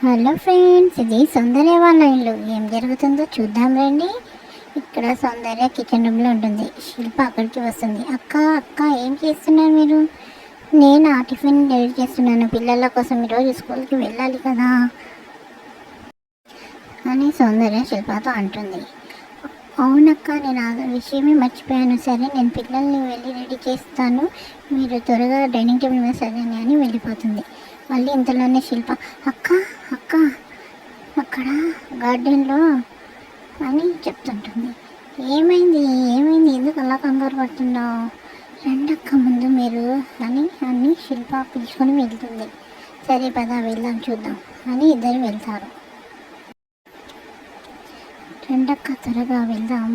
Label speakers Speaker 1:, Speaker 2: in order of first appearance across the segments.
Speaker 1: Hello friends, ఇది సౌందర్య వాళ్ళ ఇల్లు. ఏం జరుగుతుందో చూద్దాం రండి. ఇక్కడ సౌందర్య కిచెన్ రూమ్లో ఉంటుంది. శిల్ప అక్కడికి వస్తుంది. అక్క అక్క ఏం చేస్తున్నారు మీరు? నేను ఆ టిఫిన్ రెడీ చేస్తున్నాను, పిల్లల కోసం ఈరోజు స్కూల్కి వెళ్ళాలి కదా అని సౌందర్య శిల్పతో అంటుంది. అవునక్క, నేను ఆ విషయమే మర్చిపోయాను. సరే, నేను పిల్లల్ని వెళ్ళి రెడీ చేస్తాను, మీరు త్వరగా డైనింగ్ టేబుల్ మీద సరేనే అని వెళ్ళిపోతుంది. మళ్ళీ ఇంతలోనే శిల్ప, అక్క అక్క అక్కడ గార్డెన్లో అని చెప్తుంటుంది. ఏమైంది ఏమైంది, ఎందుకు అలా కంగారు పడుతున్నావు? రెండక్క ముందు మీరు అని శిల్ప పిలుచుకొని వెళ్తుంది. సరే పద వెళ్దాం చూద్దాం అని ఇద్దరు వెళ్తారు. రెండక్క త్వరగా వెళ్దాం.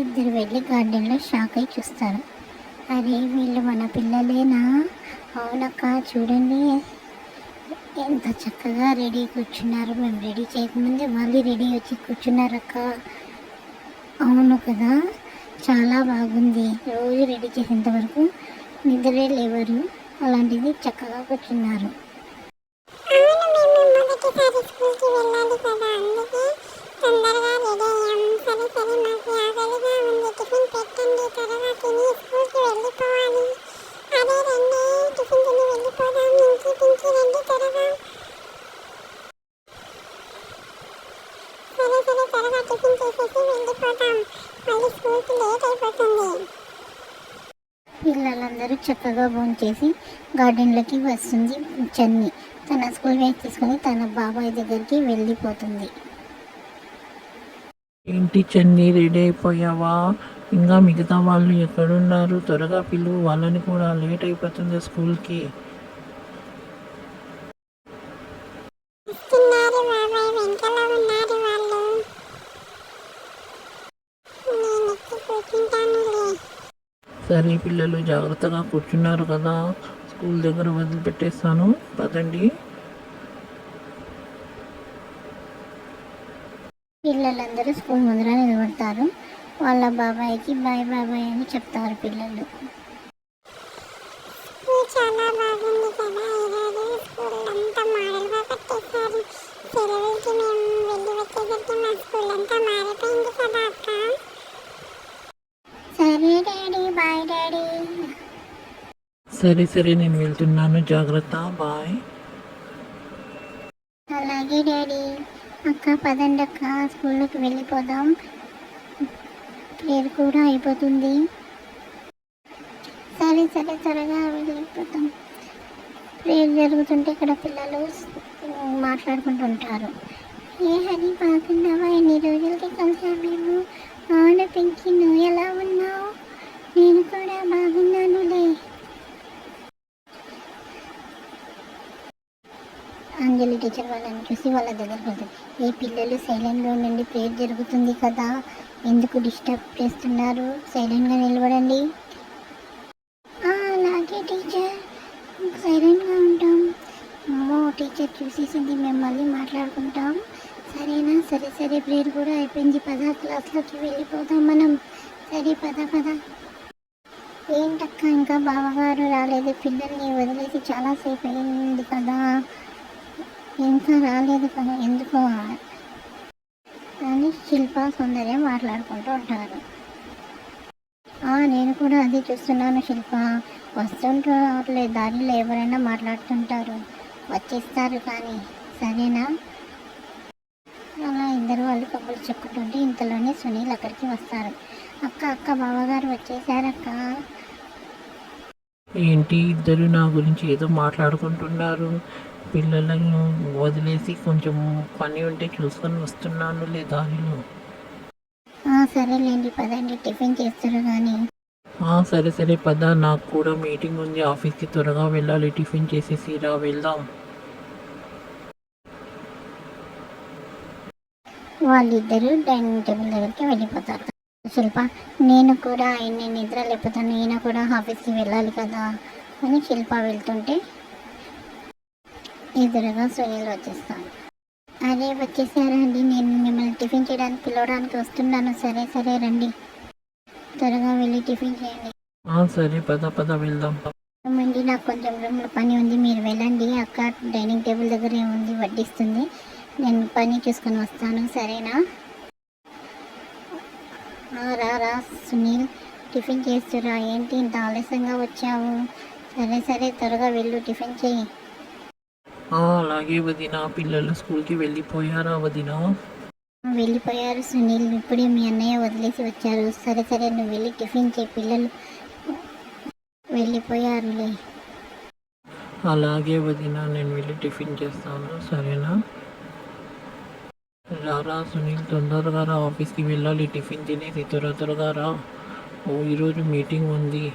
Speaker 1: ఇద్దరు వెళ్ళి గార్డెన్లో షాక్ అయి చూస్తారు. అరే, వీళ్ళు మన పిల్లలేనా? అవునక్క, చూడండి ఎంత చక్కగా రెడీ కూర్చున్నారు. మేము రెడీ చేయకముందే వాళ్ళు రెడీ వచ్చి కూర్చున్నారక్క. అవును కదా, చాలా బాగుంది. రోజు రెడీ చేసేంత వరకు నిద్రే లేవరు, అలాంటిది చక్కగా కూర్చున్నారు. పిల్లలందరూ చక్కగా భోంచేసి గార్డెన్లోకి వస్తుంది. చన్ని తన స్కూల్ బ్యాగ్ తీసుకొని తన బాబాయ్ దగ్గరికి వెళ్ళిపోతుంది.
Speaker 2: ఏంటి చన్ని, రెడీ అయిపోయావా? ఇంకా మిగతా వాళ్ళు ఎక్కడున్నారు? త్వరగా పిలువు, వాళ్ళని కూడా లేట్ అయిపోతుంది స్కూల్కి. సరే పిల్లలు, జాగ్రత్తగా కూర్చున్నారు కదా, స్కూల్ దగ్గర వదిలిపెట్టేస్తాను, పదండి.
Speaker 1: పిల్లలందరూ స్కూల్ ముందర నిలబడతారు. వాళ్ళ బాబాయ్కి బాయ్ బాబాయ్ అని చెప్తారు పిల్లలు.
Speaker 3: చాలా బాగుంది కదా, ఈరోజు స్కూల్ అంతా మోడల్గా కట్టేశారు. సెలవులకి మేము వెళ్ళి వచ్చేసరికి మా స్కూల్ అంతా మారిపోయింది కదా అక్క.
Speaker 1: సరే డాడీ, బాయ్ డాడీ.
Speaker 2: సరే సరే, నేను వెళ్తున్నాను, జాగ్రత్త, బాయ్.
Speaker 1: అలాగే డాడీ. అక్క పదండి అక్క, స్కూల్లోకి వెళ్ళిపోదాం, ప్రేయర్ కూడా అయిపోతుంది. సరే సరే, త్వరగా వెళ్ళిపోతాం. ప్రేయర్ జరుగుతుంటే ఇక్కడ పిల్లలు మాట్లాడుకుంటుంటారు. ఏ హరి, బాగున్నావా? ఎన్ని రోజులకి కలిసాం మేము. అవును పింకీ, నువ్వు ఎలా ఉన్నావు? నేను కూడా బాగున్నానులే. అంజలి టీచర్ వాళ్ళని చూసి వాళ్ళ దగ్గరికి వెళ్తుంది. ఏ పిల్లలు సైలెంట్గా ఉండండి, ప్రేయర్ జరుగుతుంది కదా, ఎందుకు డిస్టర్బ్ చేస్తున్నారు? సైలెంట్గా నిలబడండి. అలాగే టీచర్, సైలెంట్గా ఉంటాం. అమ్మో, టీచర్ చూసేసింది, మేము మళ్ళీ మాట్లాడుకుంటాం, సరేనా? సరే సరే, ప్రేయర్ కూడా అయిపోయింది, క్లాస్లోకి వెళ్ళిపోతాం మనం. సరే పద పద. ఏంటక్క, ఇంకా బావగారు రాలేదు? పిల్లల్ని వదిలేసి చాలాసేపు అయింది కదా, ఇంకా రాలేదు కదా, ఎందుకు అని శిల్ప సౌందర్య మాట్లాడుకుంటూ ఉంటారు. నేను కూడా అది చూస్తున్నాను శిల్ప, వస్తుంటారులే, దారిలో ఎవరైనా మాట్లాడుతుంటారు, వచ్చేస్తారు కానీ, సరేనా? అలా ఇద్దరు వాళ్ళు కబుర్లు చెప్పుకుంటుంటే ఇంతలోనే సునీల్ అక్కడికి వస్తారు. అక్క అక్క, బావగారు వచ్చేసారక్క.
Speaker 2: ఏంటి, ఇద్దరు నా గురించి ఏదో మాట్లాడుకుంటున్నారు? పిల్లలను వదిలేసి కొంచెం పని ఉంటే చూసుకొని వస్తున్నాను లే దారిలో.
Speaker 1: సరేలేండి, పదండి, టిఫిన్ చేస్తారు కానీ.
Speaker 2: సరే సరే పద, నాకు కూడా మీటింగ్ ఉంది ఆఫీస్కి, త్వరగా వెళ్ళాలి, టిఫిన్ చేసేసి రా, వెళ్దాం.
Speaker 1: వాళ్ళిద్దరూ డైనింగ్ టేబుల్ దగ్గరికి వెళ్ళిపోతారు. శిల్ప, నేను కూడా ఆయన్ని నిద్ర లేకపోతాను, నేను కూడా ఆఫీస్కి వెళ్ళాలి కదా అని శిల్ప వెళ్తుంటే ఎదురుగా సునీల్ వచ్చేస్తాను. అరే వచ్చేసారా అండి, నేను మిమ్మల్ని టిఫిన్ చేయడానికి పిలవడానికి వస్తున్నాను. సరే సరే రండి, త్వరగా వెళ్ళి టిఫిన్ చేయండి.
Speaker 2: సరే పద పద వెళ్దాం.
Speaker 1: మండి నాకు కొంచెం రూమ్లో పని ఉంది, మీరు వెళ్ళండి. అక్క డైనింగ్ టేబుల్ దగ్గర ఏముంది వడ్డిస్తుంది, నేను పని చూసుకొని వస్తాను, సరేనా? రా రా సునీల్, టిఫిన్ చేస్తురా. ఏంటి ఇంత ఆలస్యంగా వచ్చావు? సరే సరే, త్వరగా వెళ్ళు, టిఫిన్ చెయ్యి.
Speaker 2: అలాగే వదిన. పిల్లలు స్కూల్కి వెళ్ళిపోయారా వదిన?
Speaker 1: వెళ్ళిపోయారు సునీల్, ఇప్పుడే మీ అన్నయ్య వదిలేసి వచ్చారు. సరే సరే, నువ్వు వెళ్ళి టిఫిన్ చేయి, పిల్లలు వెళ్ళిపోయారులే.
Speaker 2: అలాగే వదిన, నేను వెళ్ళి టిఫిన్ చేస్తాను, సరేనా? రారా సునీల్, తొందరగా రా, ఆఫీస్కి వెళ్ళాలి. టిఫిన్ తినేసి త్వరగా రా. ఈరోజు మీటింగ్ ఉంది.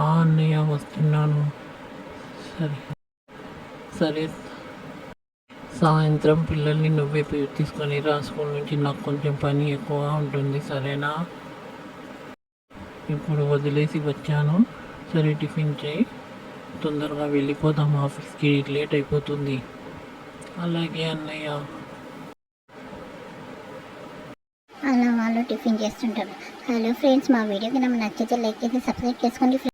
Speaker 2: అన్నయ్య వస్తున్నాను. సరే సరే, సాయంత్రం పిల్లల్ని నువ్వే తీసుకొని రా స్కూల్ నుంచి, నాకు కొంచెం పని ఎక్కువ ఉంటుంది, సరేనా? ఇప్పుడు వదిలేసి వచ్చాను. సరే, టిఫిన్ చేయి, తొందరగా వెళ్ళిపోదాం ఆఫీస్కి, లేట్ అయిపోతుంది. అలాగే అన్నయ్య.
Speaker 1: అలా వాళ్ళు టిఫిన్ చేస్తుంటారు. హలో ఫ్రెండ్స్, మా వీడియోకి నచ్చితే లైక్ చేసి సబ్స్క్రైబ్ చేసుకోండి.